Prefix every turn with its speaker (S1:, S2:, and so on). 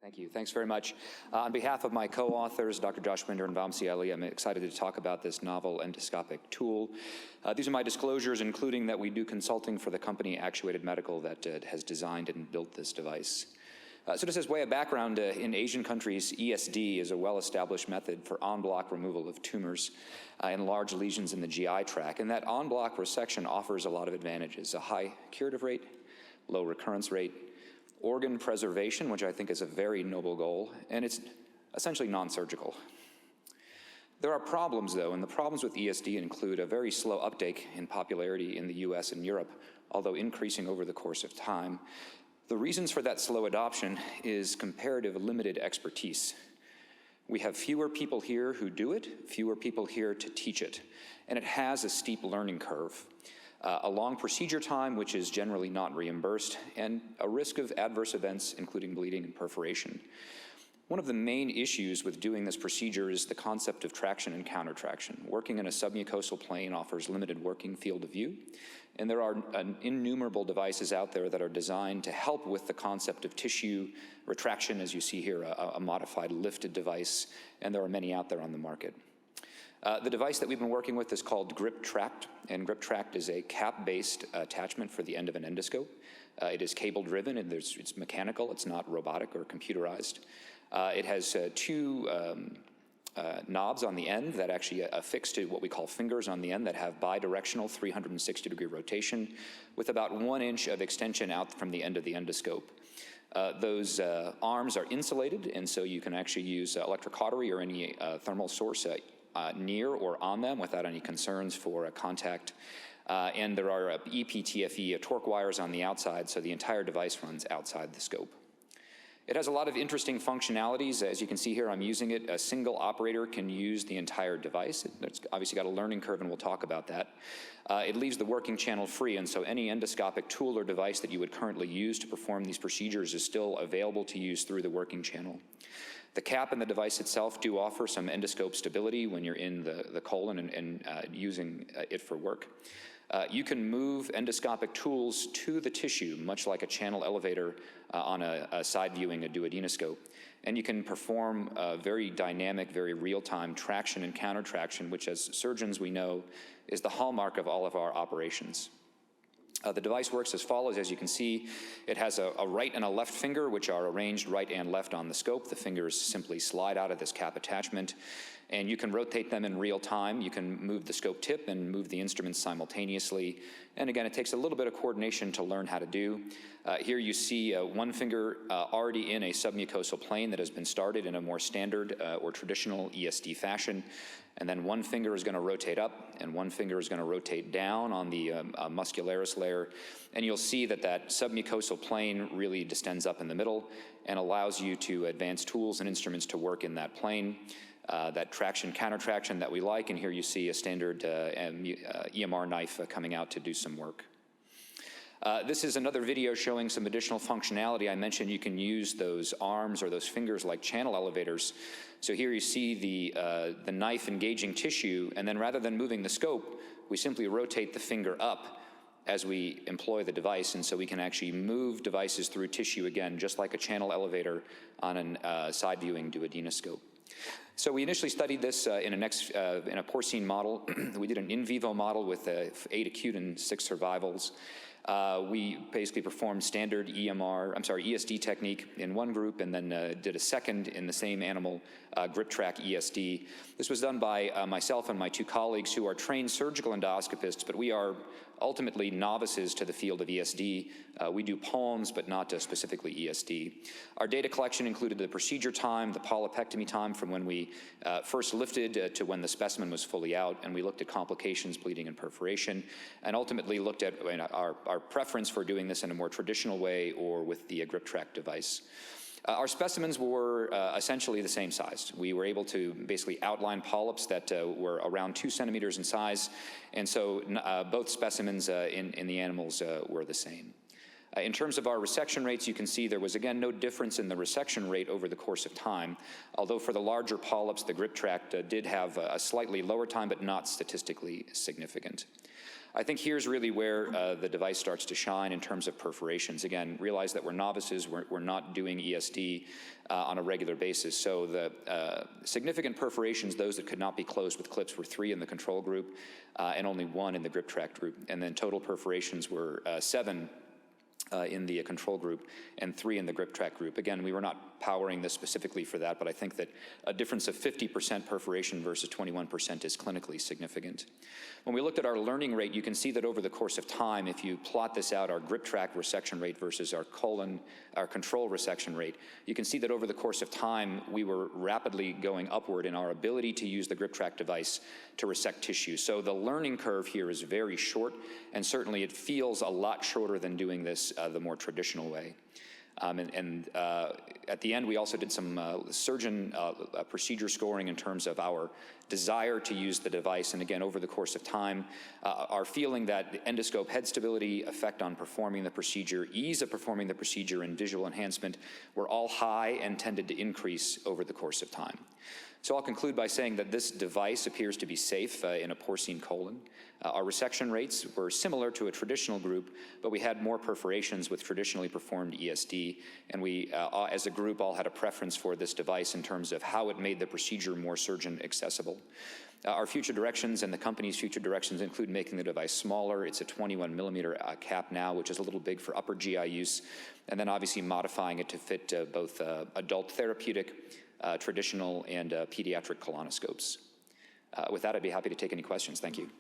S1: Thank you. Thanks very much. On behalf of my co-authors, Dr. Josh Winder and Vamsi Ali, I'm excited to talk about this novel endoscopic tool. These are my disclosures, including that we do consulting for the company Actuated Medical that has designed and built this device. So just as way of background, in Asian countries, ESD is a well-established method for en-bloc removal of tumors and large lesions in the GI tract. And that en-bloc resection offers a lot of advantages: a high curative rate, low recurrence rate, organ preservation, which I think is a very noble goal, and it's essentially non-surgical. There are problems, though, and the problems with ESD include a very slow uptake in popularity in the US and Europe, although increasing over the course of time. The reasons for that slow adoption is comparative limited expertise. We have fewer people here who do it, fewer people here to teach it, and it has a steep learning curve. A long procedure time, which is generally not reimbursed, and a risk of adverse events, including bleeding and perforation. One of the main issues with doing this procedure is the concept of traction and countertraction. Working in a submucosal plane offers limited working field of view, and there are innumerable devices out there that are designed to help with the concept of tissue retraction, as you see here, a modified lifted device, and there are many out there on the market. The device that we've been working with is called GripTract, and GripTract is a cap-based attachment for the end of an endoscope. It is cable-driven, and it's mechanical. It's not robotic or computerized. It has two knobs on the end that actually affix to what we call fingers on the end that have bidirectional 360-degree rotation with about 1 inch of extension out from the end of the endoscope. Those arms are insulated, and so you can actually use electrocautery or any thermal source near or on them without any concerns for contact. And there are EPTFE torque wires on the outside, so the entire device runs outside the scope. It has a lot of interesting functionalities. As you can see here, I'm using it. A single operator can use the entire device. It's obviously got a learning curve, and we'll talk about that. It leaves the working channel free, and so any endoscopic tool or device that you would currently use to perform these procedures is still available to use through the working channel. The cap and the device itself do offer some endoscope stability when you're in the colon and using it for work. You can move endoscopic tools to the tissue, much like a channel elevator on a side viewing a duodenoscope. And you can perform very dynamic, very real-time traction and countertraction, which as surgeons we know is the hallmark of all of our operations. The device works as follows. As you can see, it has a right and a left finger, which are arranged right and left on the scope. The fingers simply slide out of this cap attachment, and you can rotate them in real time. You can move the scope tip and move the instruments simultaneously. And again, it takes a little bit of coordination to learn how to do. Here you see one finger already in a submucosal plane that has been started in a more standard or traditional ESD fashion. And then one finger is going to rotate up, and one finger is going to rotate down on the muscularis layer. And you'll see that that submucosal plane really distends up in the middle and allows you to advance tools and instruments to work in that plane. That traction, countertraction that we like, and here you see a standard EMR knife coming out to do some work. This is another video showing some additional functionality. I mentioned you can use those arms or those fingers like channel elevators. So here you see the knife engaging tissue, and then rather than moving the scope, we simply rotate the finger up as we employ the device, and so we can actually move devices through tissue again, just like a channel elevator on a side viewing duodenoscope. So we initially studied this in a porcine model. We did an in vivo model with 8 acute and 6 survivals. We basically performed standard ESD technique in one group, and then did a second in the same animal, GripTract ESD. This was done by myself and my 2 colleagues who are trained surgical endoscopists, but we are ultimately novices to the field of ESD. We do palms, but not specifically ESD. Our data collection included the procedure time, the polypectomy time from when we first lifted to when the specimen was fully out, and we looked at complications, bleeding, and perforation, and ultimately looked at our preference for doing this in a more traditional way or with the GripTract device. Our specimens were essentially the same size. We were able to basically outline polyps that were around 2 centimeters in size, and so both specimens in the animals were the same. In terms of our resection rates, you can see there was, again, no difference in the resection rate over the course of time, although for the larger polyps, the GripTract did have a slightly lower time, but not statistically significant. I think here's really where the device starts to shine in terms of perforations. Again, realize that we're novices, we're not doing ESD on a regular basis. So the significant perforations, those that could not be closed with clips, were 3 in the control group and only 1 in the grip track group. And then total perforations were 7 in the control group and 3 in the grip track group. Again, we were not powering this specifically for that, but I think that a difference of 50% perforation versus 21% is clinically significant. When we looked at our learning rate, you can see that over the course of time, if you plot this out, our grip track resection rate versus our control resection rate, you can see that over the course of time, we were rapidly going upward in our ability to use the grip track device to resect tissue. So the learning curve here is very short, and certainly it feels a lot shorter than doing this the more traditional way. At the end, we also did some surgeon procedure scoring in terms of our desire to use the device. And again, over the course of time, our feeling that the endoscope head stability, effect on performing the procedure, ease of performing the procedure, and visual enhancement were all high and tended to increase over the course of time. So I'll conclude by saying that this device appears to be safe in a porcine colon. Our resection rates were similar to a traditional group, but we had more perforations with traditionally performed ESD, and we, as a group, all had a preference for this device in terms of how it made the procedure more surgeon accessible. Our future directions and the company's future directions include making the device smaller. It's a 21 millimeter cap now, which is a little big for upper GI use, and then obviously modifying it to fit both adult therapeutic, traditional, and pediatric colonoscopes. With that, I'd be happy to take any questions. Thank you.